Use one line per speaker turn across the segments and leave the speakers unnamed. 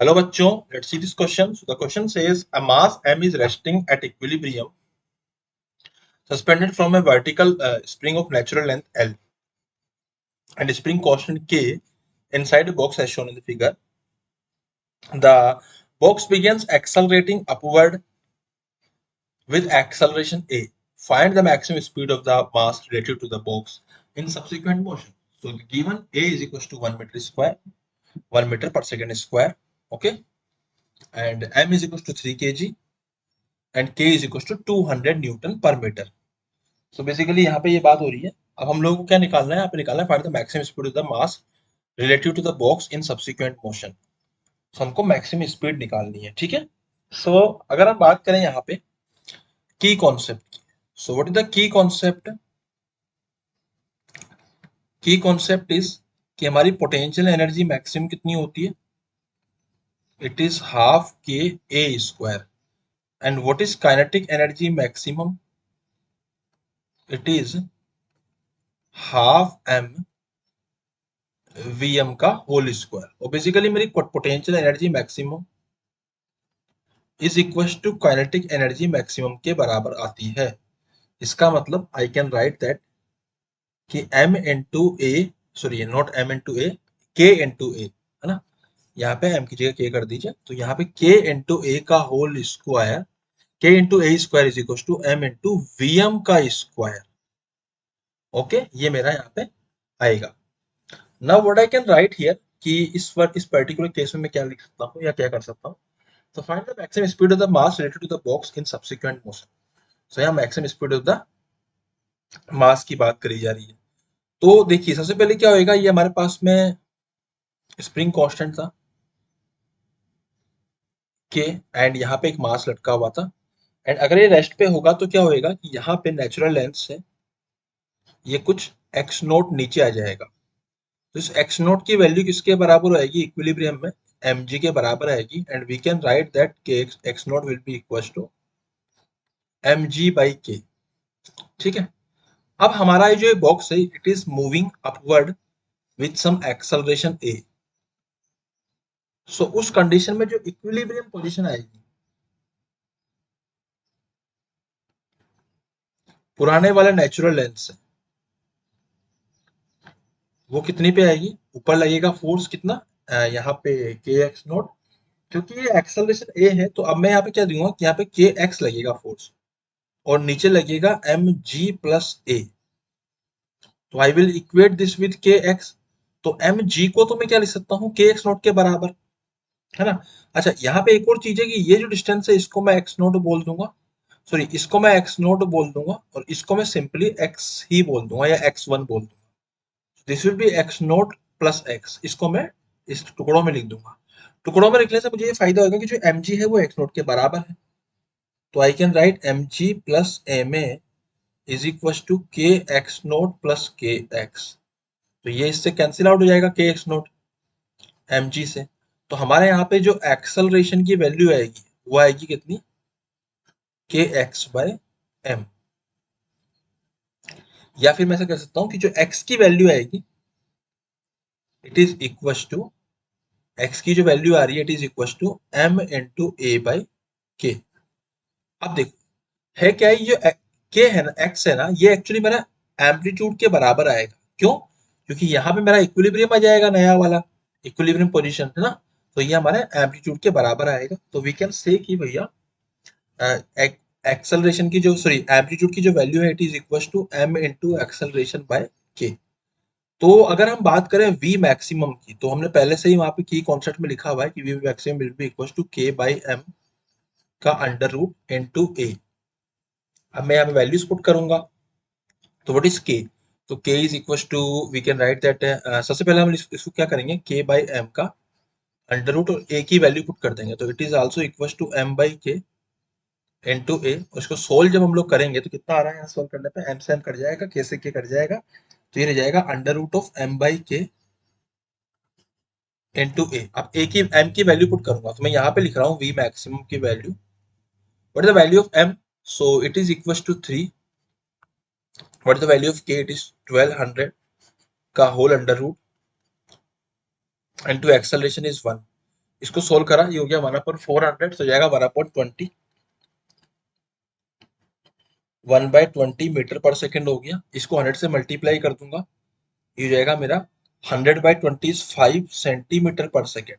Hello बच्चों, let's see this question. So the question says a mass m is resting at equilibrium suspended from a vertical spring of natural length L and spring constant K inside a box as shown in the figure. The box begins accelerating upward with acceleration A. Find the maximum speed of the mass relative to the box in subsequent motion. So given A is equals to 1 meter square, 1 meter per second square, okay, and m is equals to 3 kg and k is equals to 200 Newton पर metre. So basically यहाँ पे ये बात हो रही है. अब हम लोगों को क्या निकालना है? यहाँ पे निकालना है find the maximum speed of the mass relative to the box in subsequent motion. So हमको मैक्सिमम स्पीड निकालनी है, ठीक है. सो अगर हम बात करें यहाँ पे की कॉन्सेप्ट की, so what is the key concept? की कॉन्सेप्ट इज कि हमारी पोटेंशियल एनर्जी मैक्सिमम कितनी होती है? It is half K A square. And what is kinetic energy maximum? It is half M Vm का होल स्क्वायर. और basically मेरी potential energy maximum is equal to kinetic energy maximum के बराबर आती है. इसका मतलब आई कैन राइट दैट कि m into A, sorry not m into A, k into A, है ना. यहाँ पे m की जगह k कर दीजिए. तो यहाँ पे k इंटू ए का whole square, k into a square is equal to m into Vm का स्क्वायर. ओके, ये मेरा यहाँ पे आएगा. Now what I can write here कि इस पर्टिकुलर केस में मैं क्या लिख सकता हूँ या क्या कर सकता हूँ. So find the maximum speed of the mass related to the box in subsequent motion. So यहाँ maximum speed of the mass की बात करी जा रही है. तो देखिए सबसे पहले क्या होएगा, ये हमारे पास में स्प्रिंग कांस्टेंट था के, एंड यहाँ पे एक मास लटका हुआ था. एंड अगर ये रेस्ट पे होगा तो क्या होएगा कि यहाँ पे नेचुरल लेंथ से ये कुछ एक्स नोट नीचे आ जाएगा. तो इस एक्स नोट की वैल्यू किसके बराबर आएगी इक्विलिब्रियम में? एम जी के बराबर आएगी. And we can write that K x not will be equal to M G by K. ठीक है. अब हमारा ये जो बॉक्स है it is moving upward with some acceleration A. So उस कंडीशन में जो इक्विलिब्रियम पोजीशन आएगी पुराने वाले नेचुरल लेंथ से, वो कितनी पे आएगी? ऊपर लगेगा फोर्स कितना, यहाँ पे के एक्स नोट. क्योंकि ये एक्सेलरेशन ए है तो अब मैं यहाँ पे क्या दूंगा कि यहाँ पे के एक्स लगेगा फोर्स और नीचे लगेगा एम जी प्लस ए. तो I will equate this with के एक्स. तो एम जी को तो मैं क्या लिख सकता हूँ? के एक्स नोट के बराबर, है ना. अच्छा, यहाँ पे एक और चीज है कि ये जो डिस्टेंस है इसको मैं एक्स नोट बोल दूंगा, सॉरी इसको मैं एक्स नोट बोल दूंगा और इसको मैं सिंपली एक्स ही बोल दूंगा या एक्स वन बोल दूंगा. This will be x naught plus x. इसको मैं इस टुकड़ों में लिख दूंगा. टुकड़ों में लिखने से मुझे ये फायदा होगा कि जो एम जी है वो एक्स नोट के बराबर है. तो I can write m g plus m a is equal to k x naught plus k x. तो ये इससे कैंसिल आउट हो जाएगा के एक्स नोट एम जी से. तो हमारे यहाँ पे जो एक्सेलरेशन की वैल्यू आएगी वो आएगी कितनी? के एक्स बाय एम. या फिर मैं ऐसा कर सकता हूँ कि जो एक्स की वैल्यू आएगी it is equal to, x की जो वैल्यू आ रही है it is equal to m into a by k. अब देखो है क्या है, ये के है ना, एक्स है ना, ये एक्चुअली मेरा एम्पलीट्यूड के बराबर आएगा. क्यों? क्योंकि यहाँ पे मेरा इक्विलिब्रियम आ जाएगा, नया वाला इक्विलिब्रियम पोजीशन है ना. तो ये हमारे एम्पलीट्यूड के बराबर आएगा. तो वी कैन से कि भैया एक्सेलरेशन की जो, सॉरी एम्पलीट्यूड की जो वैल्यू है it is equal to m into acceleration by k. तो अगर हम बात करें v मैक्सिमम की, तो हमने पहले से ही वहां पे की कॉन्सेप्ट में लिखा हुआ है कि v maximum will be equal to k by m का अंडर रूट इनटू a. अब मैं यहाँ पे वैल्यूज पुट करूंगा. तो व्हाट इज k? तो k is equal to, we can write that, सबसे पहले हम इसको क्या करेंगे, k बाई एम का अंडर रूट और a की वैल्यू पुट कर देंगे. तो it is also equal to m by k into a. उसको सोल्व जब हम लोग करेंगे तो कितना आ रहा है यहाँ सोल्व करने पे? m से m कट जाएगा, k से k कट जाएगा. तो ये रह जाएगा under root of m by k into A. अब ए की एम की वैल्यू पुट करूंगा तो मैं यहाँ पे लिख रहा हूँ वी मैक्सिमम की value. What is the value of m? So it is equal to 3. What is the value of k? It is 1200 का whole under root into acceleration is 1. इसको सोल्व करा, ये हो गया 1/400, तो जाएगा 1/20, 1/20 मीटर पर सेकेंड हो गया। इसको 100 से मल्टीप्लाई कर दूंगा, ये हो जाएगा मेरा 100/20 इज 5 सेंटीमीटर पर second.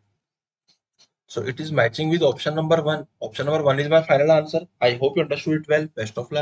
So it is matching with option number 1. Option number 1 is my final answer. I hope you understood it well. Best of luck.